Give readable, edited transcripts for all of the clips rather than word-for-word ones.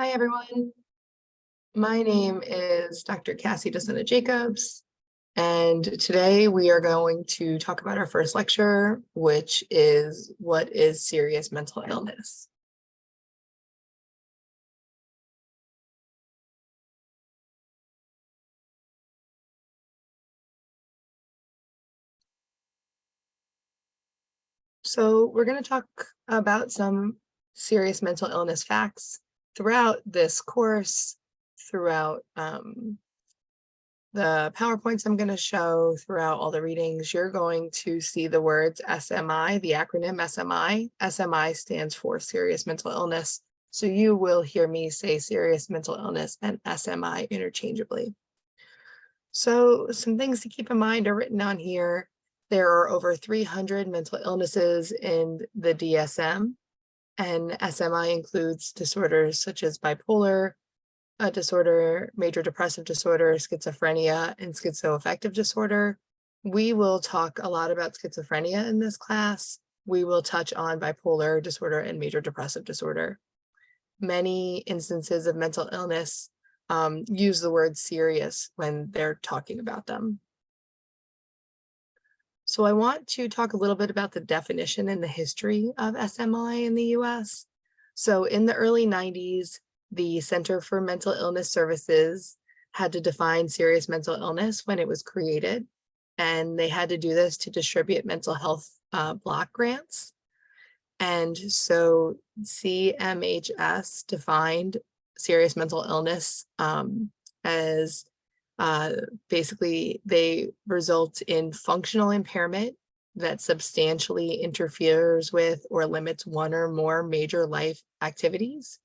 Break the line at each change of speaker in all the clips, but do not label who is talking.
Hi, everyone. My name is Dr. Jacobs, and today we are going to talk about our first lecture, which is what is serious mental illness. So we're going to talk about some serious mental illness facts throughout this course, throughout the PowerPoints I'm going to show, throughout all the readings. You're going to see the words SMI, the acronym SMI. SMI stands for serious mental illness. So you will hear me say serious mental illness and SMI interchangeably. So some things to keep in mind are written on here. There are over 300 mental illnesses in the DSM, and SMI includes disorders such as bipolar disorder, major depressive disorder, schizophrenia, and schizoaffective disorder. We will talk a lot about schizophrenia in this class. We will touch on bipolar disorder and major depressive disorder. Many instances of mental illness use the word serious when they're talking about them. So I want to talk a little bit about the definition and the history of SMI in the US. So in the early 90s, the Center for Mental Illness Services had to define serious mental illness when it was created, and they had to do this to distribute mental health block grants. And so CMHS defined serious mental illness as basically they result in functional impairment that substantially interferes with or limits one or more major life activities.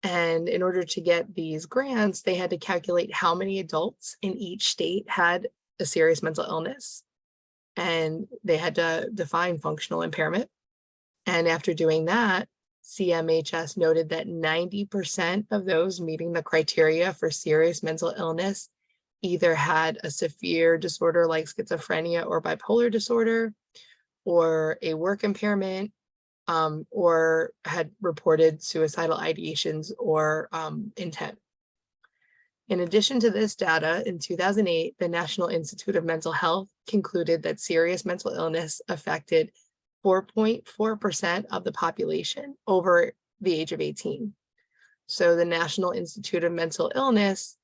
And in order to get these grants, they had to calculate how many adults in each state had a serious mental illness. And they had to define functional impairment. And after doing that, CMHS noted that 90% of those meeting the criteria for serious mental illness either had a severe disorder like schizophrenia or bipolar disorder, or a work impairment, or had reported suicidal ideations or intent. In addition to this data, in 2008, the National Institute of Mental Health concluded that serious mental illness affected 4.4% of the population over the age of 18. So the National Institute of Mental Illness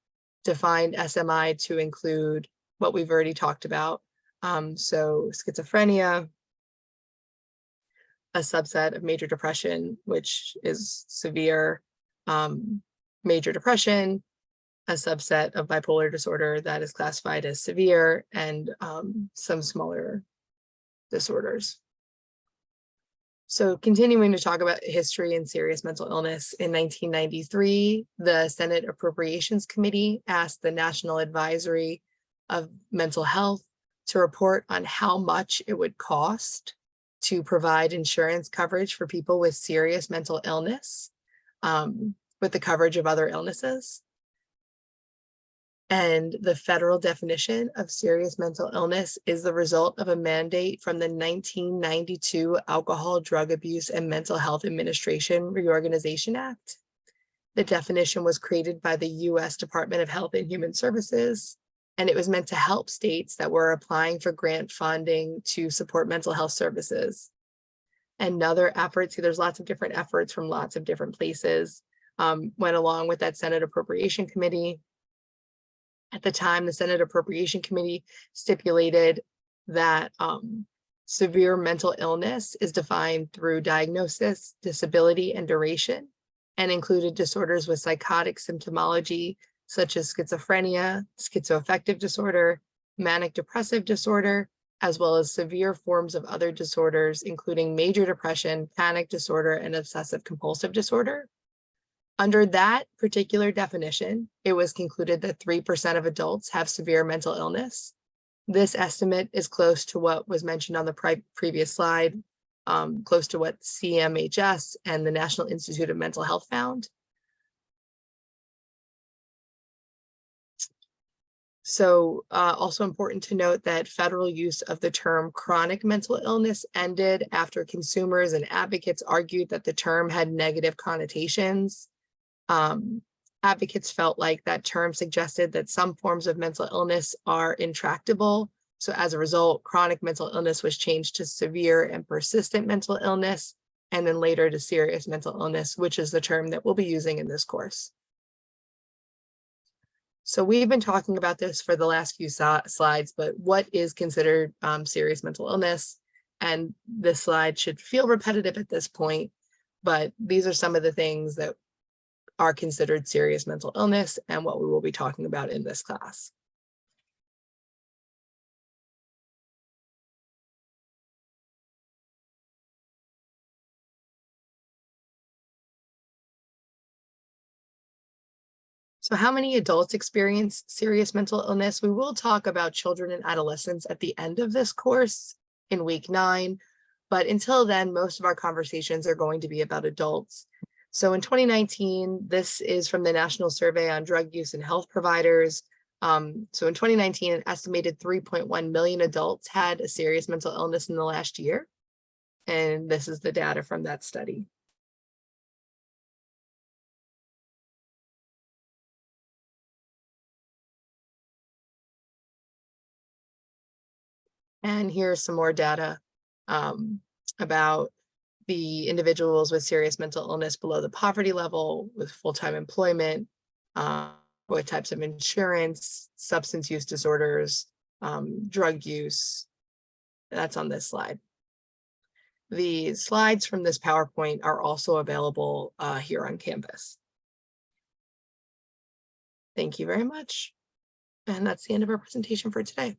defined SMI to include what we've already talked about. So schizophrenia, a subset of major depression, which is severe, major depression, a subset of bipolar disorder that is classified as severe, and some smaller disorders. So continuing to talk about history and serious mental illness, in 1993, the Senate Appropriations Committee asked the National Advisory of Mental Health to report on how much it would cost to provide insurance coverage for people with serious mental illness with the coverage of other illnesses. And the federal definition of serious mental illness is the result of a mandate from the 1992 Alcohol, Drug Abuse, and Mental Health Administration Reorganization Act. The definition was created by the U.S. Department of Health and Human Services, and it was meant to help states that were applying for grant funding to support mental health services. And other efforts, there's lots of different efforts from lots of different places, went along with that Senate Appropriation Committee. At the time, the Senate Appropriation Committee stipulated that severe mental illness is defined through diagnosis, disability, and duration, and included disorders with psychotic symptomology, such as schizophrenia, schizoaffective disorder, manic depressive disorder, as well as severe forms of other disorders, including major depression, panic disorder, and obsessive compulsive disorder. Under that particular definition, it was concluded that 3% of adults have severe mental illness. This estimate is close to what was mentioned on the previous slide, close to what CMHS and the National Institute of Mental Health found. So also important to note that federal use of the term chronic mental illness ended after consumers and advocates argued that the term had negative connotations. Advocates felt like that term suggested that some forms of mental illness are intractable. So as a result, chronic mental illness was changed to severe and persistent mental illness, and then later to serious mental illness, which is the term that we'll be using in this course. So we've been talking about this for the last few slides, but what is considered serious mental illness? And this slide should feel repetitive at this point, but these are some of the things that are considered serious mental illness and what we will be talking about in this class. So how many adults experience serious mental illness? We will talk about children and adolescents at the end of this course in week 9, but until then, most of our conversations are going to be about adults. So in 2019, this is from the National Survey on Drug Use and Health Providers. So in 2019, an estimated 3.1 million adults had a serious mental illness in the last year. And this is the data from that study. And here's some more data about the individuals with serious mental illness below the poverty level, with full-time employment, what types of insurance, substance use disorders, drug use. That's on this slide. The slides from this PowerPoint are also available here on Canvas. Thank you very much. And that's the end of our presentation for today.